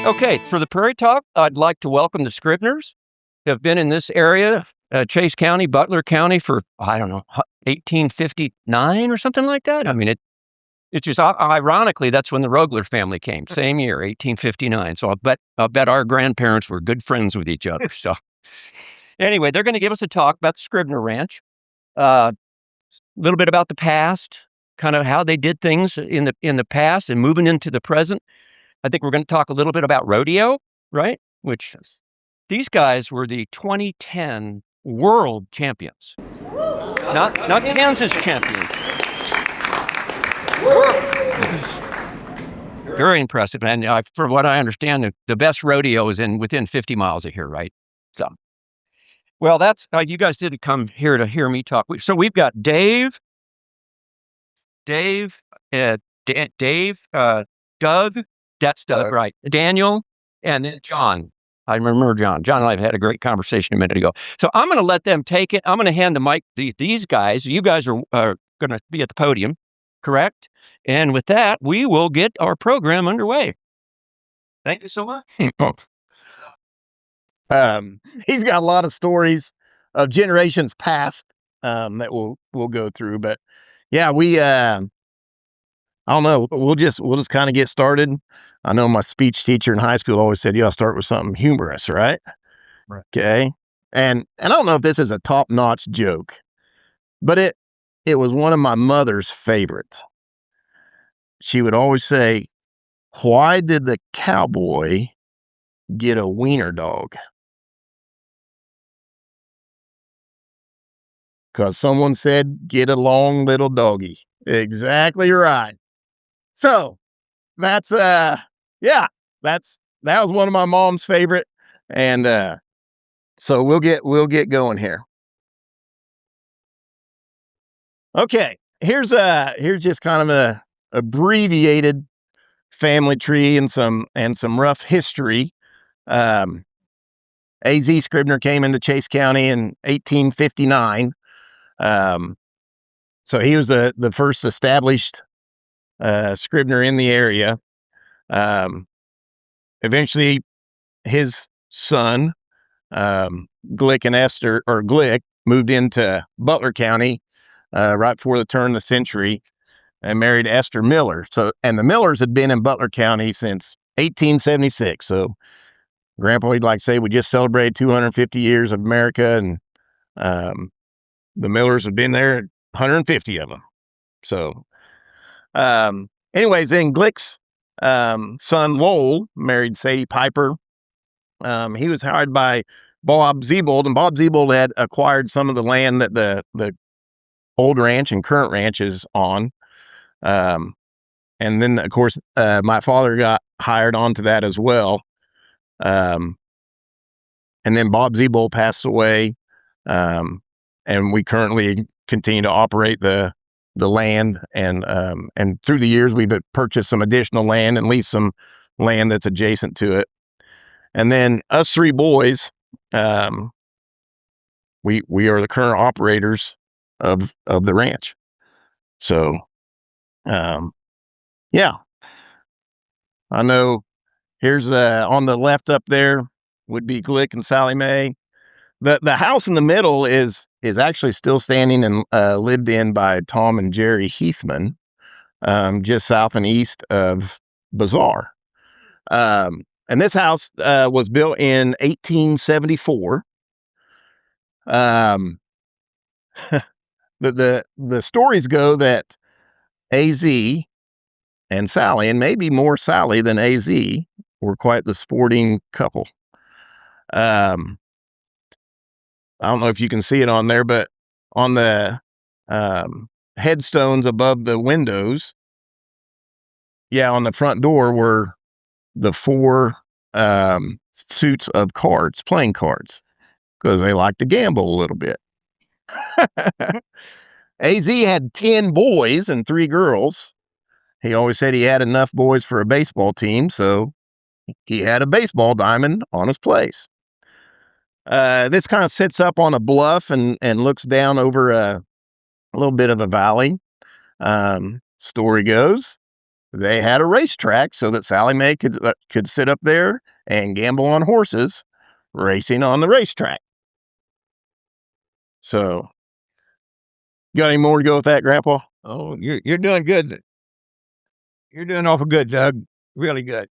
Okay, for the Prairie Talk, I'd like to welcome the Scribners. They have been in this area, Chase County, Butler County, for, I don't know, 1859 or something like that. I mean, it's just, ironically, that's when the Rogler family came, same year, 1859. So I'll bet our grandparents were good friends with each other. So anyway, they're going to give us a talk about the Scribner Ranch, a little bit about the past, kind of how they did things in the past and moving into the present. I think we're going to talk a little bit about rodeo, right? Which these guys were the 2010 world champions, not Kansas champions. Very impressive. And from what I understand, the best rodeo is within 50 miles of here, right? So, well, that's you guys didn't come here to hear me talk. So we've got Dave, Doug. That's Doug, right? Daniel, and then John. I remember John. John and I had a great conversation a minute ago. So I'm going to let them take it. I'm going to hand the mic to these guys. You guys are going to be at the podium, correct? And with that, we will get our program underway. Thank you so much. He's got a lot of stories of generations past that we'll go through, but yeah, I don't know. We'll just kind of get started. I know my speech teacher in high school always said, "You gotta start with something humorous, right?" Right. Okay. And I don't know if this is a top-notch joke, but it was one of my mother's favorites. She would always say, "Why did the cowboy get a wiener dog?" Because someone said, "Get along, little doggy." Exactly right. So that's that was one of my mom's favorite, and so we'll get going here. Okay, here's just kind of a abbreviated family tree and some rough history. A.Z. Scribner came into Chase County in 1859. So he was the first established Scribner in the area. Eventually, his son, Glick, moved into Butler County right before the turn of the century and married Esther Miller. So, and the Millers had been in Butler County since 1876. So, Grandpa, he'd like to say, we just celebrated 250 years of America, and the Millers have been there, 150 of them. So, anyways, then Glick's son Lowell married Sadie Piper. He was hired by Bob Zebold, and Bob Zebold had acquired some of the land that the old ranch and current ranch is on. And then, of course, my father got hired onto that as well. And then Bob Zebold passed away, and we currently continue to operate the land. And through the years, we've purchased some additional land and leased some land that's adjacent to it. And then us three boys, we are the current operators of the ranch. So, yeah, I know. Here's on the left up there would be Glick and Sally Mae. The house in the middle is actually still standing and lived in by Tom and Jerry Heathman, just south and east of Bazaar. And this house was built in 1874. The stories go that AZ and Sally, and maybe more Sally than AZ, were quite the sporting couple. I don't know if you can see it on there, but on the headstones above the windows, on the front door were the four suits of cards, playing cards, because they like to gamble a little bit. AZ had 10 boys and 3 girls. He always said he had enough boys for a baseball team, so he had a baseball diamond on his place. This kind of sits up on a bluff and looks down over a little bit of a valley. Story goes they had a racetrack so that Sally Mae could sit up there and gamble on horses racing on the racetrack. So, got any more to go with that, Grandpa? Oh, you're doing good. You're doing awful good, Doug. Really good.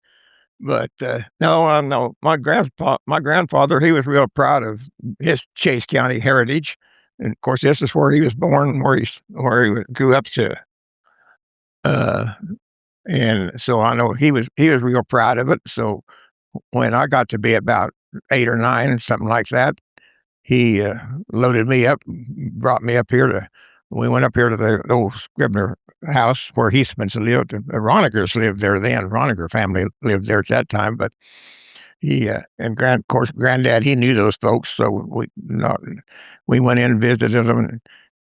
But no. My grandfather, he was real proud of his Chase County heritage, and of course, this is where he was born, where he grew up to. And so I know he was real proud of it. So when I got to be about 8 or 9, something like that, he loaded me up, brought me up here to. We went up here to the old Scribner house where Heathmans lived. The Ronigers lived there then. Roniger family lived there at that time, but he and of course, Granddad, he knew those folks, so we went in and visited them,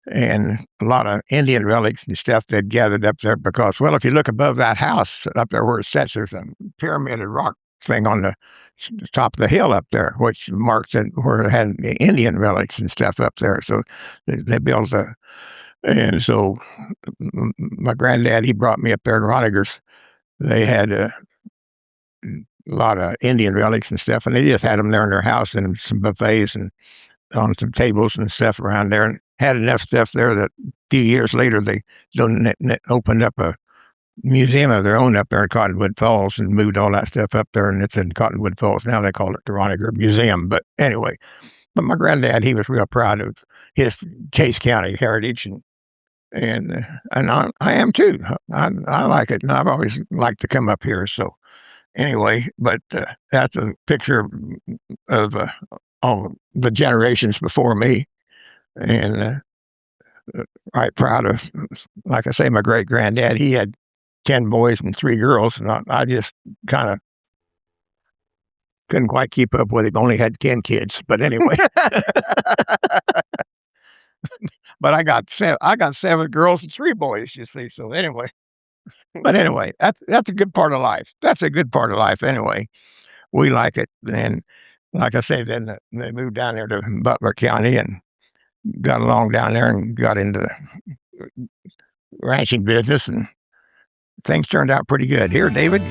and a lot of Indian relics and stuff they'd gathered up there because, well, if you look above that house up there where it sits, there's a pyramided rock thing on the top of the hill up there, which marks it where it had Indian relics and stuff up there. So they built and so my granddad, he brought me up there in Roniger's. They had a lot of Indian relics and stuff, and they just had them there in their house and some buffets and on some tables and stuff around there, and had enough stuff there that a few years later they opened up a museum of their own up there in Cottonwood Falls and moved all that stuff up there, and it's in Cottonwood Falls now. They call it the Roniger Museum. But anyway, my granddad, he was real proud of his Chase County heritage, and I am too. I like it, and I've always liked to come up here. So anyway, but that's a picture of all the generations before me, and right proud of. Like I say, my great granddad, he had 10 boys and 3 girls, and I just kind of couldn't quite keep up with him. Only had 10 kids, but anyway. But I got 7 girls and 3 boys, you see. So anyway, but anyway, that's a good part of life. That's a good part of life. Anyway, we like it. And like I say, then they moved down there to Butler County and got along down there and got into the ranching business, and things turned out pretty good. Here, David,